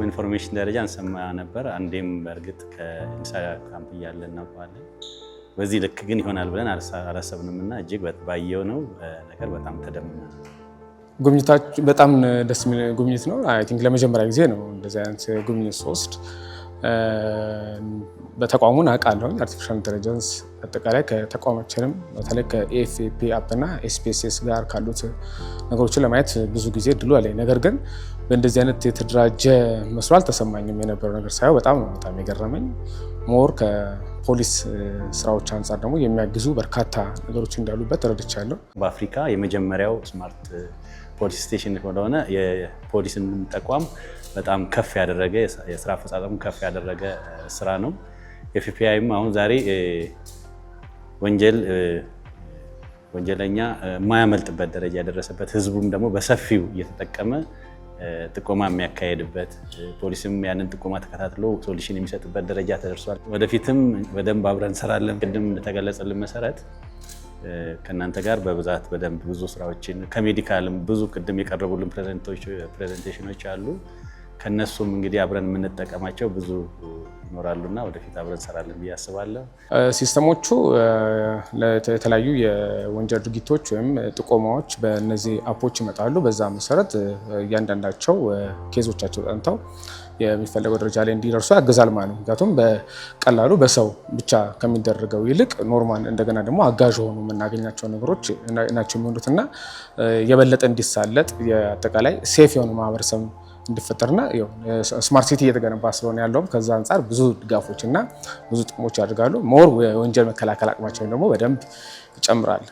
ኢንፎርሜሽን ደረጃ እንሰማ ነበር። አንዴም በእርግጥ ከኢንሳ ካምፕ እያለን እናውቀዋለን። በዚህ ልክ ግን ይሆናል ብለን አላሰብንምና እጅግ ባየው ነው ነገር በጣም ተደምመናል። ጉብኝታችን በጣም ደስ የሚል ጉብኝት ነው። አይ ቲንክ ለመጀመሪያ ጊዜ ነው እንደዚህ አይነት ጉብኝት ሶስት በተቋሙን አውቃለሁ። አርቲፊሻል ኢንተለጀንስ አጠቃላይ ከተቋማችንም በተለይ ከኤፍፒ አፕ እና ኤስፒኤስኤስ ጋር ካሉት ነገሮችን ለማየት ብዙ ጊዜ ድሉ አለኝ። ነገር ግን በእንደዚህ አይነት የተደራጀ መስሎ አልተሰማኝም። የነበረው ነገር ሳየው በጣም የገረመኝ ሞር ከፖሊስ ስራዎች አንጻር ደግሞ የሚያግዙ በርካታ ነገሮች እንዳሉበት ተረድቻለሁ። በአፍሪካ የመጀመሪያው ስማርት ፖሊስ ስቴሽን ሆነ የፖሊስን ተቋም በጣም ከፍ ያደረገ የስራ አፈጻጸሙ ከፍ ያደረገ ስራ ነው። ኤፍፒአይም አሁን ዛሬ ወንጀለኛ የማያመልጥበት ደረጃ ያደረሰበት ህዝቡም ደግሞ በሰፊው እየተጠቀመ ጥቆማ የሚያካሄድበት ፖሊስም ያንን ጥቆማ ተከታትሎ ሶሉሽን የሚሰጥበት ደረጃ ተደርሷል። ወደፊትም በደንብ አብረን እንሰራለን። ቅድም እንደተገለጸልን መሰረት ከእናንተ ጋር በብዛት በደንብ ብዙ ስራዎችን ከሜዲካልም ብዙ ቅድም የቀረቡልን ፕሬዘንቴሽኖች አሉ። ከነሱም እንግዲህ አብረን የምንጠቀማቸው ብዙ ይኖራሉና ወደፊት አብረን እንሰራለን ብዬ አስባለሁ። ሲስተሞቹ ለተለያዩ የወንጀል ድርጊቶች ወይም ጥቆማዎች በእነዚህ አፖች ይመጣሉ። በዛ መሰረት እያንዳንዳቸው ኬዞቻቸው ጠንተው የሚፈለገው ደረጃ ላይ እንዲደርሱ ያግዛል ማለት ነው። ምክንያቱም በቀላሉ በሰው ብቻ ከሚደረገው ይልቅ ኖርማል እንደገና ደግሞ አጋዥ ሆኑ የምናገኛቸው ነገሮች ናቸው የሚሆኑትና የበለጠ እንዲሳለጥ የአጠቃላይ ሴፍ የሆነ ማህበረሰብ እንዲፈጠርና ስማርት ሲቲ እየተገነባ ስለሆነ ያለውም ከዛ አንጻር ብዙ ድጋፎች እና ብዙ ጥቅሞች ያደርጋሉ። ሞር የወንጀል መከላከል አቅማቸውን ደግሞ በደንብ ይጨምራል።